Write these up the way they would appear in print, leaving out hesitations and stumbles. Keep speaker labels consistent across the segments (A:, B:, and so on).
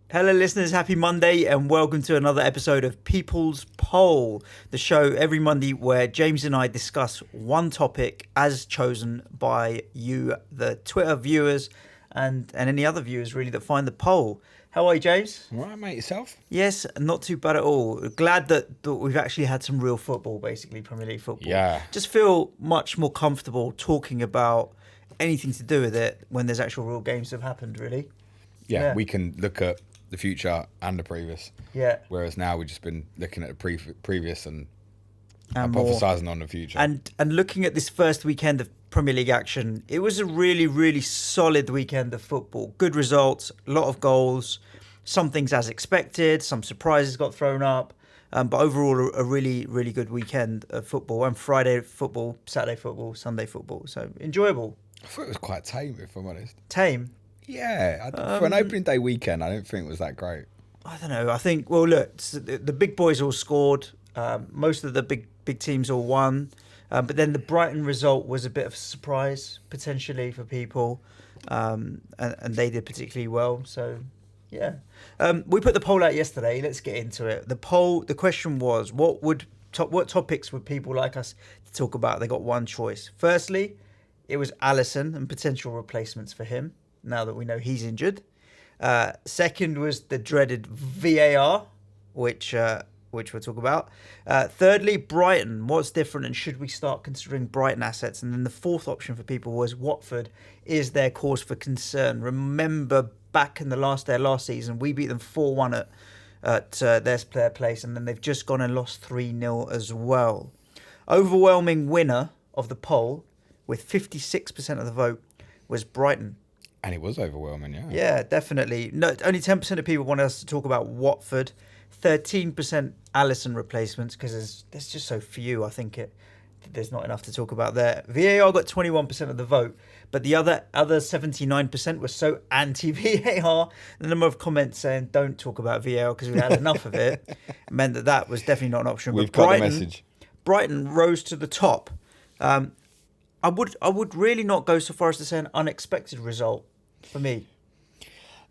A: Hello, listeners. Happy Monday, and welcome to another episode of People's Poll, the show every Monday where James and I discuss one topic as chosen by you, the Twitter viewers, and any other viewers really that find the poll. How are you, James?
B: All right, mate. Yourself?
A: Yes, not too bad at all. Glad that we've actually had some real football, basically Premier League football.
B: Yeah.
A: Just feel much more comfortable talking about anything to do with it when there's actual real games that have happened, really.
B: Yeah, we can look at the future and the previous.
A: Yeah.
B: Whereas now we've just been looking at the previous and
A: more.
B: hypothesising on the future.
A: And looking at this first weekend of Premier League action, it was a really, really solid weekend of football. Good results, a lot of goals, some things as expected, some surprises got thrown up. But overall, a really, really good weekend of football. And Friday football, Saturday football, Sunday football. So enjoyable.
B: I thought it was quite tame, if I'm honest.
A: Tame?
B: Yeah. For an opening day weekend, I don't think it was that great.
A: I don't know. I think, well, look, the big boys all scored. Most of the big teams all won. But then the Brighton result was a bit of a surprise, potentially, for people. And they did particularly well. So, yeah. We put the poll out yesterday. Let's get into it. The question was, what topics would people like us to talk about? They got one choice. Firstly, it was Alisson and potential replacements for him, now that we know he's injured. Second was the dreaded VAR, which we'll talk about. Thirdly, Brighton. What's different, and should we start considering Brighton assets? And then the fourth option for people was Watford. Is there cause for concern? Remember back in the last day of last season, we beat them 4-1 at their place, and then they've just gone and lost 3-0 as well. Overwhelming winner of the poll, with 56% of the vote, was Brighton.
B: And it was overwhelming, yeah.
A: Yeah, definitely. No, only 10% of people wanted us to talk about Watford. 13% Alisson replacements, because there's just so few. I think there's not enough to talk about there. VAR got 21% of the vote, but the other 79% were so anti-VAR. The number of comments saying don't talk about VAR because we had enough of it meant that was definitely not an option.
B: We've
A: but
B: got the message.
A: Brighton rose to the top. I would really not go so far as to say an unexpected result for me.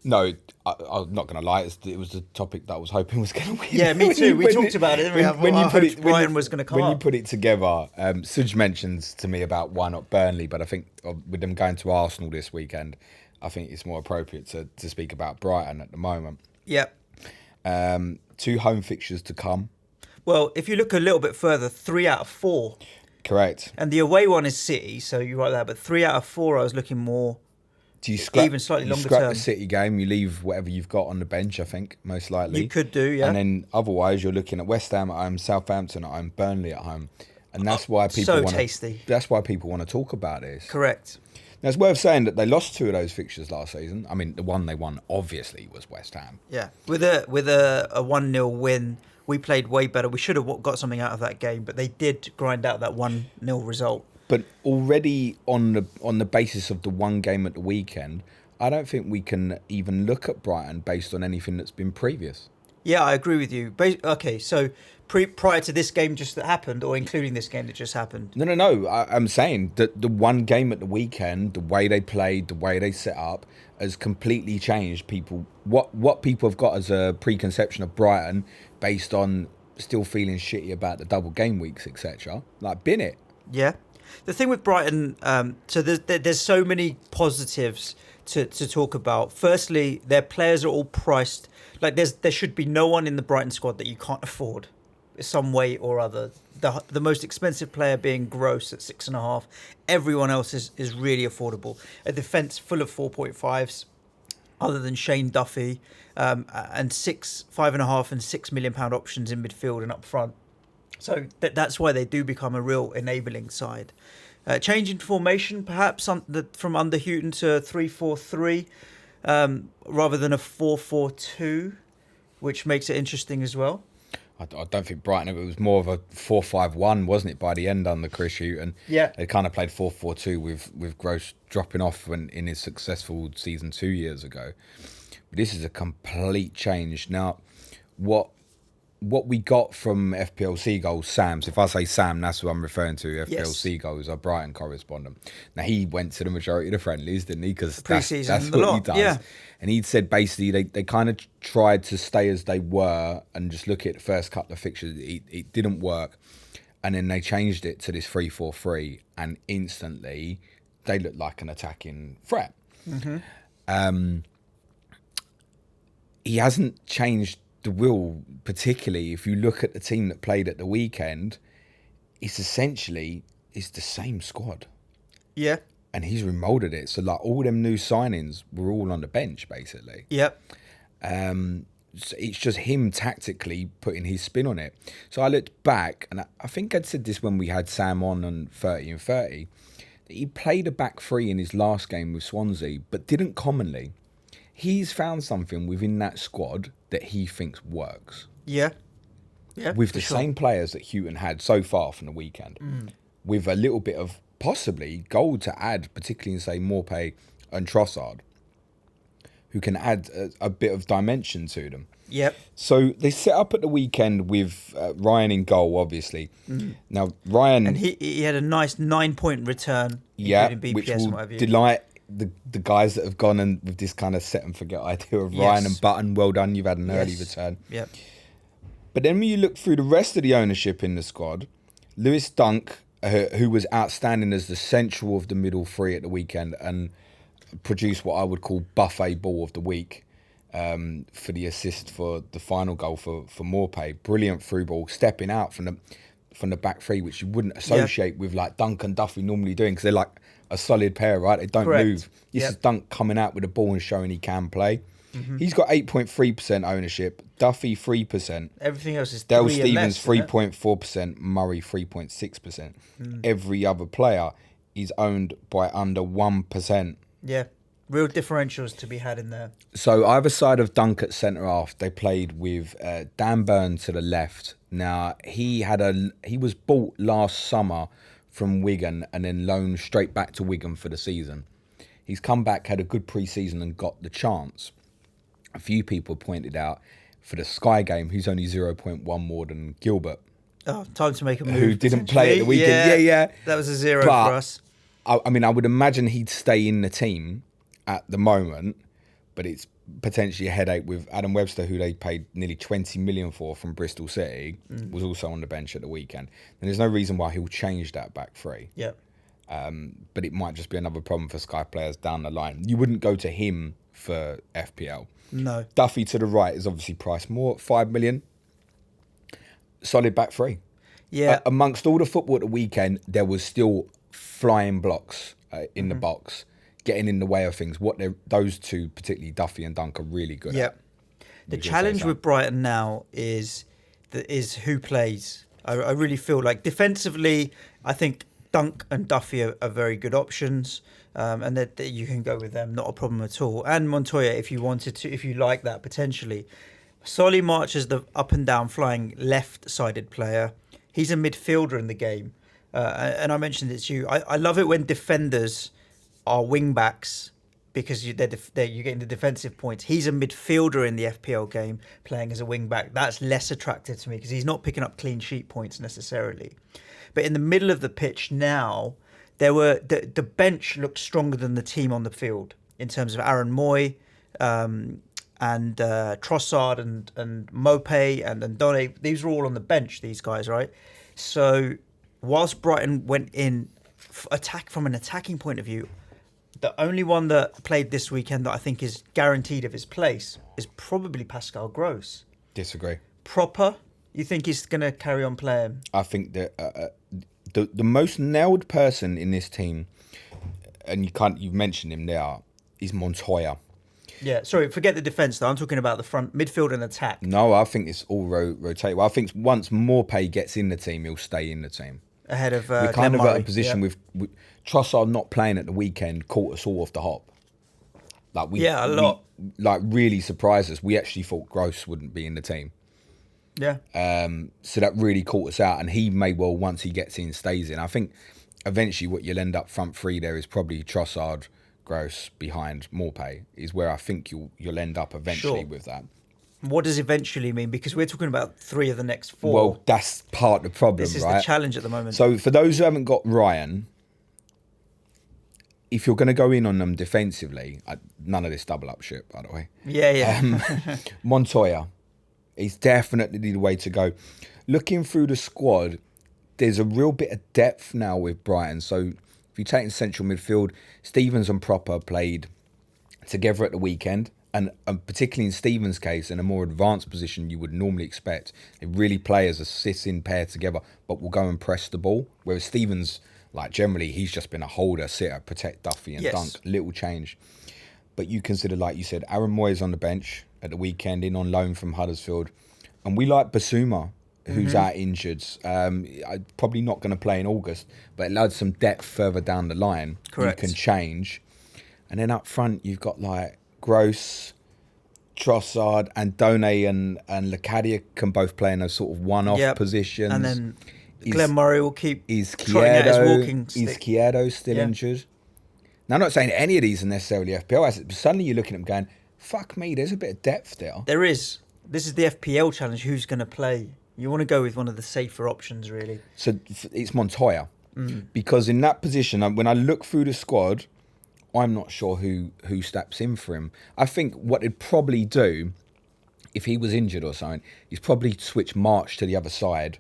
B: No, I'm not going to lie. It was the topic that I was hoping was going to win.
A: Yeah, me too. We talked about it. Brighton was going to come
B: When
A: up.
B: you put it together, Suj mentions to me about why not Burnley, but I think with them going to Arsenal this weekend, I think it's more appropriate to speak about Brighton at the moment.
A: Yep.
B: 2 home fixtures to come.
A: Well, if you look a little bit further, 3 out of 4.
B: Correct.
A: And the away one is City, so you're right there. But 3 out of 4, I was looking more.
B: Do you scrap,
A: even slightly longer
B: scrap
A: term.
B: the City game, you leave whatever you've got on the bench, I think, most likely.
A: You could do, yeah.
B: And then otherwise, you're looking at West Ham at home, Southampton at home, Burnley at home. And that's why people
A: tasty.
B: That's why people want to talk about this.
A: Correct.
B: Now, it's worth saying that they lost 2 of those fixtures last season. I mean, the one they won, obviously, was West Ham.
A: Yeah. With a 1-0 win, we played way better. We should have got something out of that game, but they did grind out that 1-0 result.
B: But already on the basis of the one game at the weekend, I don't think we can even look at Brighton based on anything that's been previous.
A: Yeah, I agree with you. Okay, so prior to this game just that happened, or including this game that just happened?
B: No. I'm saying that the one game at the weekend, the way they played, the way they set up, has completely changed people. What people have got as a preconception of Brighton based on still feeling shitty about the double game weeks, etc. Like, bin it.
A: Yeah. The thing with Brighton, so there's so many positives to talk about. Firstly, their players are all priced like there should be no one in the Brighton squad that you can't afford, some way or other. The most expensive player being Gross at 6.5. Everyone else is really affordable. A defence full of 4.5s, other than Shane Duffy, and 5.5 and £6 million options in midfield and up front. So that's why they do become a real enabling side. Changing formation, perhaps from under Houghton to 3-4-3, rather than a 4-4-2, which makes it interesting as well.
B: I don't think Brighton, it was more of a 4-5-1, wasn't it, by the end under Chris Houghton?
A: Yeah.
B: They kind of played 4-4-2 with Gross dropping off in his successful season 2 years ago. But this is a complete change. Now, what what we got from FPL Seagulls, Sam. So if I say Sam, that's who I'm referring to. FPL
A: Yes.
B: Seagulls, our Brighton correspondent. Now he went to the majority of the friendlies, didn't he? Because
A: Pre-season,
B: that's
A: the
B: what he
A: lot,
B: does.
A: yeah.
B: And he'd said basically they kind of tried to stay as they were and just look at the first couple of fixtures. It didn't work. And then they changed it to this 3-4-3, and instantly they looked like an attacking threat. He hasn't changed the will particularly. If you look at the team that played at the weekend, it's the same squad.
A: Yeah.
B: And he's remolded it. So like all them new signings were all on the bench basically.
A: Yep.
B: So it's just him tactically putting his spin on it. So I looked back, and I think I'd said this when we had Sam on 30 and 30. That he played a back three in his last game with Swansea, but didn't commonly. He's found something within that squad that he thinks works.
A: Yeah. Yeah.
B: With the same players that Houghton had so far from the weekend. With a little bit of possibly gold to add, particularly in, say, Morpay and Trossard, who can add a bit of dimension to them.
A: Yep.
B: So they set up at the weekend with Ryan in goal, obviously. Now, Ryan...
A: And he had a nice 9-point return, including
B: which
A: BPS and
B: will
A: what have you.
B: delight the guys that have gone and with this kind of set and forget idea of
A: Yes.
B: Ryan and Button. Well done, you've had an early return.
A: Yep.
B: But then when you look through the rest of the ownership in the squad, Lewis Dunk, who was outstanding as the central of the middle three at the weekend and produced what I would call buffet ball of the week for the assist for the final goal for Morpay. Brilliant through ball, stepping out from the back three, which you wouldn't associate with like Dunk and Duffy normally doing, because they're like a solid pair, right? They don't move. This is Dunk coming out with the ball and showing he can play. He's got 8.3% ownership, Duffy 3%.
A: Everything else is
B: Dale
A: 3 and
B: Stevens
A: less,
B: 3.4%, Murray 3.6%. Every other player is owned by under 1%.
A: Yeah. Real differentials to be had in there.
B: So either side of Dunk at centre half, they played with Dan Burn to the left. Now he was bought last summer from Wigan and then loaned straight back to Wigan for the season. He's come back, had a good pre-season and got the chance. A few people pointed out for the Sky game, he's only 0.1 more than Gilbert.
A: Oh, time to make a move.
B: Who didn't play at the weekend. Yeah.
A: That was a 0
B: But
A: for us.
B: I mean, I would imagine he'd stay in the team at the moment, but it's potentially a headache with Adam Webster, who they paid nearly 20 million for from Bristol City, was also on the bench at the weekend. And there's no reason why he'll change that back three.
A: Yeah.
B: But it might just be another problem for Sky players down the line. You wouldn't go to him for FPL.
A: No.
B: Duffy to the right is obviously priced more, 5 million. Solid back three.
A: Yeah.
B: Amongst all the football at the weekend, there was still flying blocks in the box, getting in the way of things. Those two, particularly Duffy and Dunk, are really good at.
A: The challenge with Brighton now is who plays. I really feel like defensively, I think Dunk and Duffy are very good options, and that you can go with them, not a problem at all. And Montoya, if you wanted to, if you like that potentially. Solly March is the up and down flying left-sided player. He's a midfielder in the game, and I mentioned it to you. I love it when defenders are wing backs because you're getting the defensive points. He's a midfielder in the FPL game playing as a wing back. That's less attractive to me because he's not picking up clean sheet points necessarily. But in the middle of the pitch now, the bench looked stronger than the team on the field in terms of Aaron Moy and Trossard and Mopay and Donne. These were all on the bench, these guys, right? So whilst Brighton went in from an attacking point of view, the only one that played this weekend that I think is guaranteed of his place is probably Pascal Gross.
B: Disagree.
A: Proper? You think he's going to carry on playing?
B: I think that the most nailed person in this team, and you've mentioned him there, is Montoya.
A: Yeah, sorry, forget the defence though. I'm talking about the front midfield and attack.
B: No, I think it's all rotate. Well, I think once Morpay gets in the team, he'll stay in the team.
A: Ahead of
B: we're kind
A: Glenn
B: of
A: Murray.
B: at a position with Trossard not playing at the weekend caught us all off the hop. Like
A: a lot.
B: Really surprised us. We actually thought Gross wouldn't be in the team.
A: Yeah.
B: So that really caught us out, and he may well, once he gets in, stays in. I think eventually what you'll end up front three there is probably Trossard, Gross behind Morpay is where I think you'll end up eventually with that.
A: What does eventually mean? Because we're talking about 3 of the next 4.
B: Well, that's part of the problem,
A: this is
B: right?
A: the challenge at the moment.
B: So for those who haven't got Ryan, if you're going to go in on them defensively, none of this double up shit, by the way.
A: Yeah.
B: Montoya is definitely the way to go. Looking through the squad, there's a real bit of depth now with Brighton. So if you take in central midfield, Stevens and Proper played together at the weekend. And particularly in Stevens' case, in a more advanced position you would normally expect, they really play as a sit-in pair together, but will go and press the ball. Whereas Stevens, like generally, he's just been a holder, sitter, protect Duffy and dunk. Little change. But you consider, like you said, Aaron Moyes on the bench at the weekend, in on loan from Huddersfield. And we like Basuma, who's out injured. Probably not going to play in August, but it adds some depth further down the line.
A: Correct.
B: You can change. And then up front, you've got like Gross, Trossard, and Done and Lacadia can both play in those sort of one-off positions.
A: And then Glenn Murray will keep
B: trotting
A: out his walking stick.
B: Is Kiedo still injured? Now, I'm not saying any of these are necessarily FPL assets, but suddenly you're looking at them going, fuck me, there's a bit of depth there.
A: There is. This is the FPL challenge. Who's going to play? You want to go with one of the safer options, really.
B: So it's Montoya. Because in that position, when I look through the squad, I'm not sure who steps in for him. I think what he'd probably do, if he was injured or something, is probably switch March to the other side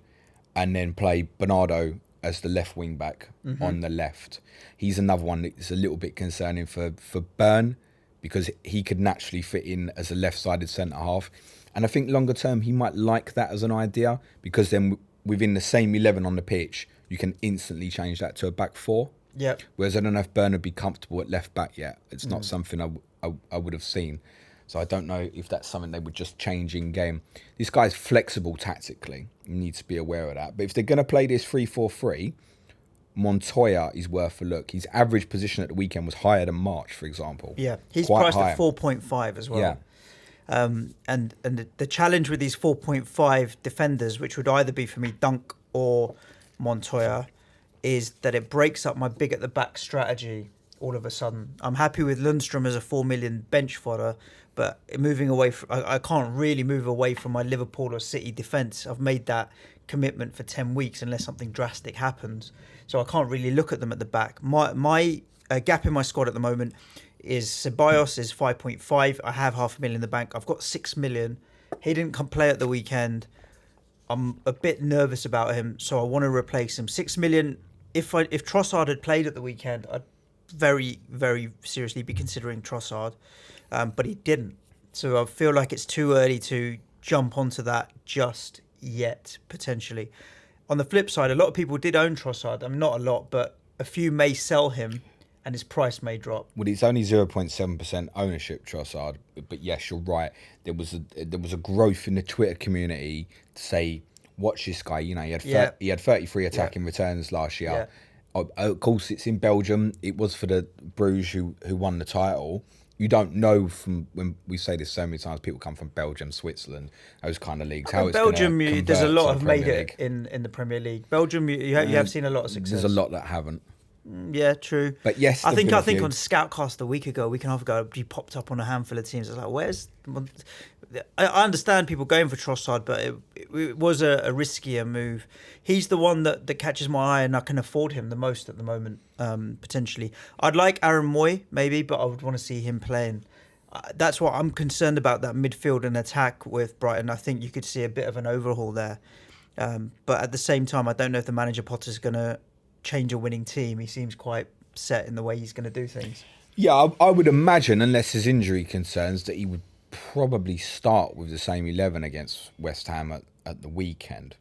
B: and then play Bernardo as the left wing back on the left. He's another one that's a little bit concerning for Burn, because he could naturally fit in as a left-sided centre-half. And I think longer term, he might like that as an idea, because then within the same 11 on the pitch, you can instantly change that to a back 4.
A: Yeah.
B: Whereas I don't know if Burn would be comfortable at left back yet. It's not something I would have seen. So I don't know if that's something they would just change in game. This guy's flexible tactically. You need to be aware of that. But if they're going to play this 3-4-3, Montoya is worth a look. His average position at the weekend was higher than March, for example.
A: Yeah, he's
B: quite
A: priced
B: high.
A: at 4.5 as well.
B: Yeah.
A: And the challenge with these 4.5 defenders, which would either be for me Dunk or Montoya, is that it breaks up my big at the back strategy all of a sudden. I'm happy with Lundstrom as a 4 million bench fodder, but moving away from, I can't really move away from my Liverpool or City defence. I've made that commitment for 10 weeks unless something drastic happens. So I can't really look at them at the back. My gap in my squad at the moment is Ceballos is 5.5. I have 500,000 in the bank. I've got 6 million. He didn't come play at the weekend. I'm a bit nervous about him, so I want to replace him. 6 million. If Trossard had played at the weekend, I'd very, very seriously be considering Trossard, but he didn't. So I feel like it's too early to jump onto that just yet, potentially. On the flip side, a lot of people did own Trossard. I mean, not a lot, but a few may sell him and his price may drop.
B: Well, it's only 0.7% ownership, Trossard. But yes, you're right. There was a growth in the Twitter community to say, watch this guy. You know, he had 33 attacking returns last year. Yeah. Of course, it's in Belgium. It was for the Bruges who won the title. You don't know, from when we say this so many times, people come from Belgium, Switzerland, those kind of leagues. How
A: Belgium, there's a lot have made it in the Premier League. Belgium, you have seen a lot of success.
B: There's a lot that haven't.
A: Yeah, true.
B: But yes,
A: I think on Scoutcast a week and a half ago, he popped up on a handful of teams. I was like, where's... I understand people going for Trossard, but it was a riskier move. He's the one that catches my eye, and I can afford him the most at the moment, potentially. I'd like Aaron Moy, maybe, but I would want to see him playing. That's what I'm concerned about, that midfield and attack with Brighton. I think you could see a bit of an overhaul there. But at the same time, I don't know if the manager Potter's going to change a winning team. He seems quite set in the way he's going to do things.
B: Yeah, I would imagine, unless there's injury concerns, that he would probably start with the same 11 against West Ham at the weekend.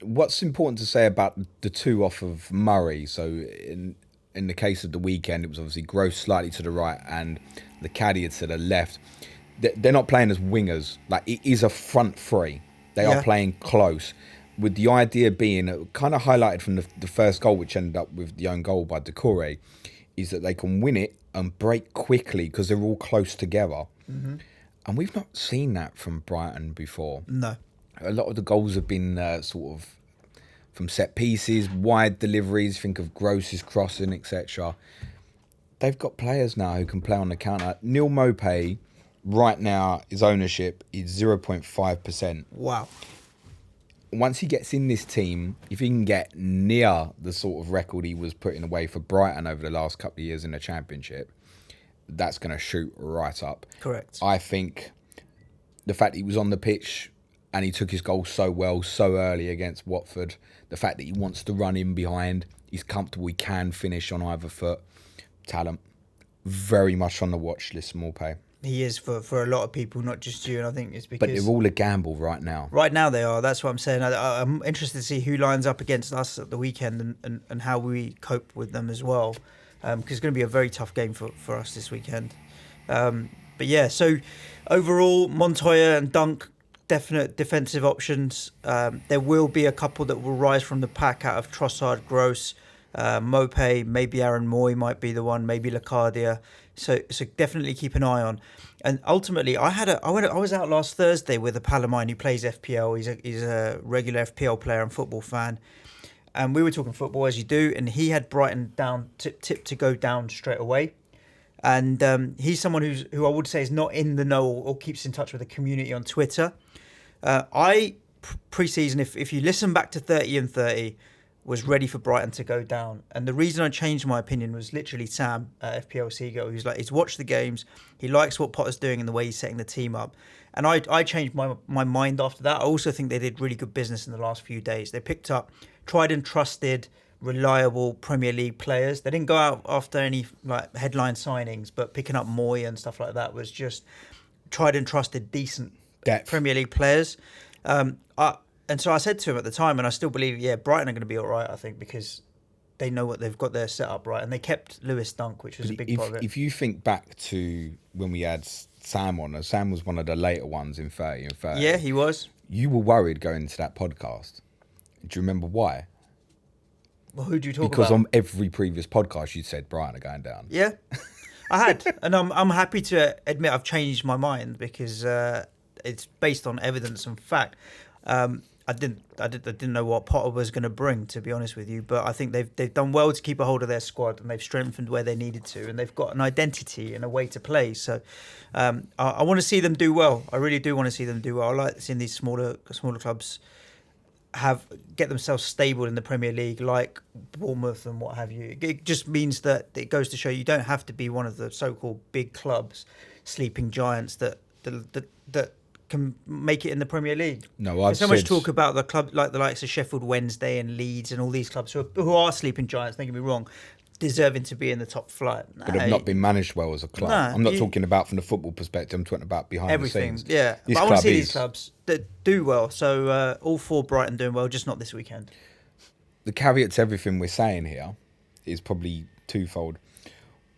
B: What's important to say about the two off of Murray? So in the case of the weekend, it was obviously Gross slightly to the right and the Lacadia to the left. They're not playing as wingers. Like, it is a front three. They are playing close, with the idea being, kind of highlighted from the first goal, which ended up with the own goal by Doucouré, is that they can win it and break quickly because they're all close together. Mm-hmm. And we've not seen that from Brighton before.
A: No.
B: A lot of the goals have been sort of from set pieces, wide deliveries, think of Gross's crossing, etc. They've got players now who can play on the counter. Neil Maupay right now, his ownership is 0.5%.
A: Wow.
B: Once he gets in this team, if he can get near the sort of record he was putting away for Brighton over the last couple of years in the Championship, that's going to shoot right up.
A: Correct.
B: I think the fact he was on the pitch and he took his goal so well, so early against Watford, the fact that he wants to run in behind, he's comfortable, he can finish on either foot, talent, very much on the watch list, Morpay.
A: He is for a lot of people, not just you, and I think it's because...
B: But they're all a gamble right now.
A: Right now they are, that's what I'm saying. I'm interested to see who lines up against us at the weekend and how we cope with them as well, because it's going to be a very tough game for us this weekend. But yeah, so overall, Montoya and Dunk, definite defensive options. There will be a couple that will rise from the pack out of Trossard, Gross, Mopé, maybe Aaron Moy might be the one, maybe Lacardia. So definitely keep an eye on. And ultimately, I was out last Thursday with a pal of mine who plays FPL. He's a regular FPL player and football fan. And we were talking football as you do, and he had Brighton down tipped to go down straight away. And he's someone who I would say is not in the know or keeps in touch with the community on Twitter. Pre-season, if you listen back to 30 and 30, was ready for Brighton to go down. And the reason I changed my opinion was literally Sam at FPL Seagull, who's like, he's watched the games, he likes what Potter's doing and the way he's setting the team up. And I changed my mind after that. I also think they did really good business in the last few days. They picked up tried and trusted, reliable Premier League players. They didn't go out after any like headline signings, but picking up Moy and stuff like that was just tried and trusted, decent
B: Depth.
A: Premier League players. And so I said to him at the time, and I still believe, Brighton are going to be all right, I think, because they know what they've got their set up right, and they kept Lewis Dunk, which was a big part of it.
B: If you think back to when we had Sam on, Sam was one of the later ones in 30 and 30.
A: Yeah, he was.
B: You were worried going into that podcast. Do you remember why?
A: Well, who do you talk
B: because
A: about?
B: on every previous podcast you said Brighton are going down.
A: Yeah, I had, and I'm happy to admit I've changed my mind because it's based on evidence and fact. I didn't know what Potter was going to bring, to be honest with you, but I think they've done well to keep a hold of their squad, and they've strengthened where they needed to, and they've got an identity and a way to play. So I want to see them do well. I really do want to see them do well. I like seeing these smaller clubs get themselves stable in the Premier League, like Bournemouth and what have you. It just means that it goes to show you don't have to be one of the so-called big clubs, sleeping giants that can make it in the Premier League.
B: No,
A: There's so much talk about the club like the likes of Sheffield Wednesday and Leeds and all these clubs who are sleeping giants, don't get me wrong, deserving to be in the top flight.
B: But have not been managed well as a club. I'm not talking about from the football perspective, I'm talking about behind
A: everything,
B: the scenes.
A: Yeah. But I want to see these clubs that do well. So all four Brighton doing well, just not this weekend.
B: The caveat to everything we're saying here is probably twofold.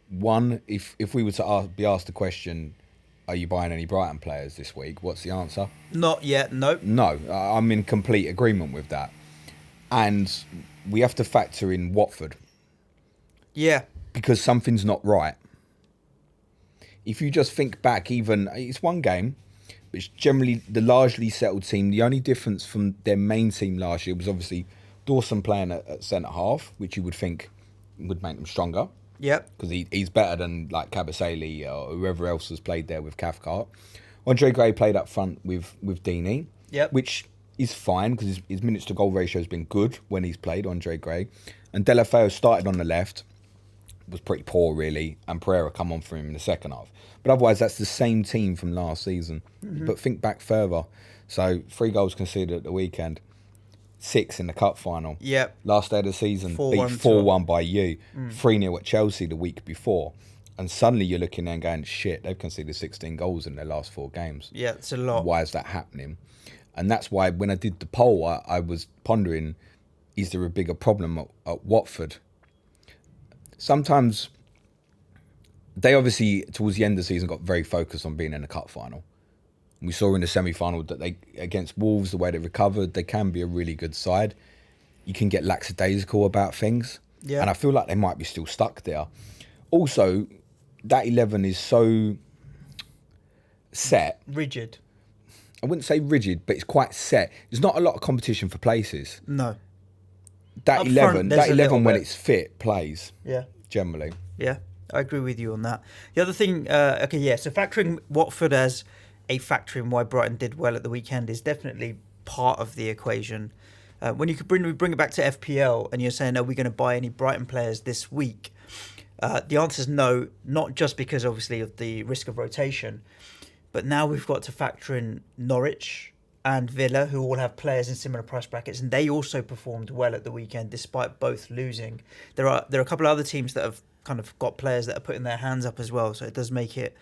B: One, if we were to be asked the question, are you buying any Brighton players this week? What's the answer?
A: Not yet, no.
B: No, I'm in complete agreement with that. And we have to factor in Watford.
A: Yeah.
B: Because something's not right. If you just think back, it's one game, but it's generally the largely settled team. The only difference from their main team last year was obviously Dawson playing at centre-half, which you would think would make them stronger.
A: Yep.
B: Because he's better than like Kabasele or whoever else has played there with Cathcart. Andre Gray played up front with Deeney.
A: Yep.
B: Which is fine because his minutes to goal ratio has been good when he's played, Andre Gray. And Delafeu started on the left, was pretty poor really, and Pereira come on for him in the second half. But otherwise that's the same team from last season. Mm-hmm. But think back further. So 3 goals conceded at the weekend. 6 in the cup final.
A: Yep.
B: Last day of the season,
A: 4-1
B: beat 4-1 by you. 3-0 at Chelsea the week before. And suddenly you're looking there and going, shit, they've conceded 16 goals in their last 4 games.
A: Yeah, it's a lot.
B: Why is that happening? And that's why when I did the poll, I was pondering, is there a bigger problem at Watford? Sometimes they obviously, towards the end of the season, got very focused on being in the cup final. We saw in the semi-final that they, against Wolves, the way they recovered, they can be a really good side. You can get lackadaisical about things.
A: Yeah.
B: And I feel like they might be still stuck there. Also, that 11 is so set.
A: Rigid.
B: I wouldn't say rigid, but it's quite set. There's not a lot of competition for places.
A: No.
B: That
A: Up
B: 11,
A: front, there's
B: that
A: a
B: 11
A: little
B: when
A: bit.
B: it's fit, plays.
A: Yeah.
B: Generally.
A: Yeah. I agree with you on that. The other thing, so factoring Watford as a factor in why Brighton did well at the weekend is definitely part of the equation. When you could bring it back to FPL and you're saying, are we going to buy any Brighton players this week? The answer is no, not just because obviously of the risk of rotation, but now we've got to factor in Norwich and Villa, who all have players in similar price brackets, and they also performed well at the weekend despite both losing. There are a couple of other teams that have kind of got players that are putting their hands up as well, so it does make it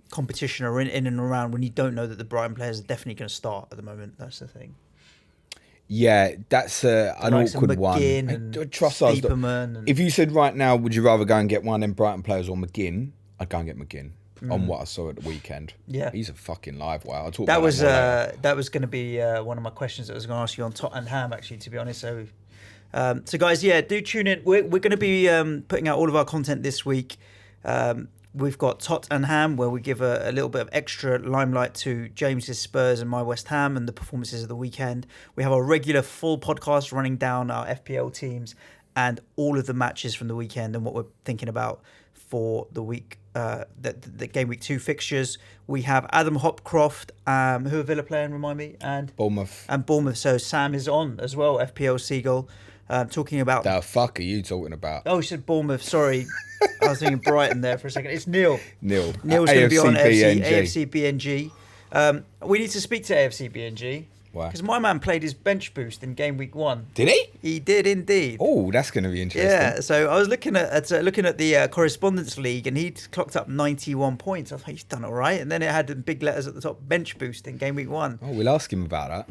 A: competition or in and around when you don't know that the Brighton players are definitely going to start at the moment. That's the thing.
B: Yeah, that's an awkward one.
A: Trust us.
B: If you said right now, would you rather go and get one of them Brighton players or McGinn? I'd go and get McGinn. On what I saw at the weekend.
A: Yeah,
B: he's a fucking live wire. I'll talk
A: that
B: about
A: was
B: that
A: that was going to be one of my questions that I was going to ask you on Tottenham, actually, to be honest. So guys, do tune in. We're going to be putting out all of our content this week. We've got Tottenham, where we give a little bit of extra limelight to James's Spurs and my West Ham and the performances of the weekend. We have our regular full podcast running down our FPL teams and all of the matches from the weekend and what we're thinking about for the week, the game week 2 fixtures. We have Adam Hopcroft, who are Villa playing, remind me, and Bournemouth. So Sam is on as well, FPL Seagull, talking about...
B: The fuck are you talking about?
A: Oh, you said Bournemouth, sorry. I was thinking Brighton there for a second. It's Neil's
B: going
A: to be on AFC BNG. We need to speak to AFC BNG.
B: Why?
A: Because my man played his bench boost in game week 1.
B: Did he?
A: He did indeed.
B: Oh, that's going to be interesting.
A: Yeah, so I was looking at the Correspondence League, and he'd clocked up 91 points. I thought he's done all right. And then it had in big letters at the top, bench boost in game week 1.
B: Oh, we'll ask him about that.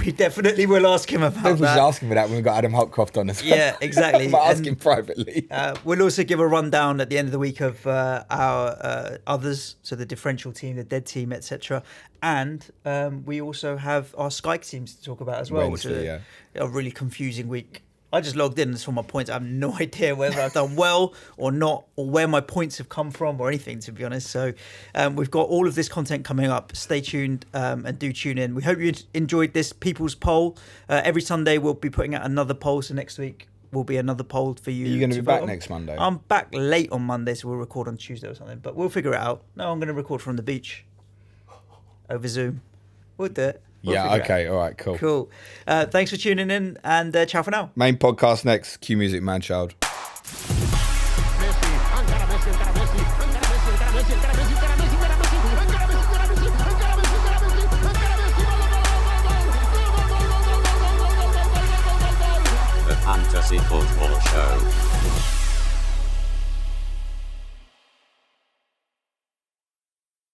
A: We definitely will ask him about that.
B: We should ask him for that when we've got Adam Hopcroft on as well.
A: Yeah, exactly.
B: But ask him privately.
A: We'll also give a rundown at the end of the week of our others, so the differential team, the dead team, etc. And we also have our Sky teams to talk about as well, which is a really confusing week. I just logged in and saw my points. I have no idea whether I've done well or not, or where my points have come from or anything, to be honest. So we've got all of this content coming up. Stay tuned and do tune in. We hope you enjoyed this People's Poll. Every Sunday we'll be putting out another poll. So next week will be another poll for you.
B: Are you going to be back next Monday?
A: I'm back late on Monday, so we'll record on Tuesday or something. But we'll figure it out. No, I'm going to record from the beach over Zoom. We'll do it.
B: Okay, all right, cool.
A: Cool. Thanks for tuning in, and ciao for now.
B: Main podcast next. Cue music, man child.
C: The Fantasy Football Show.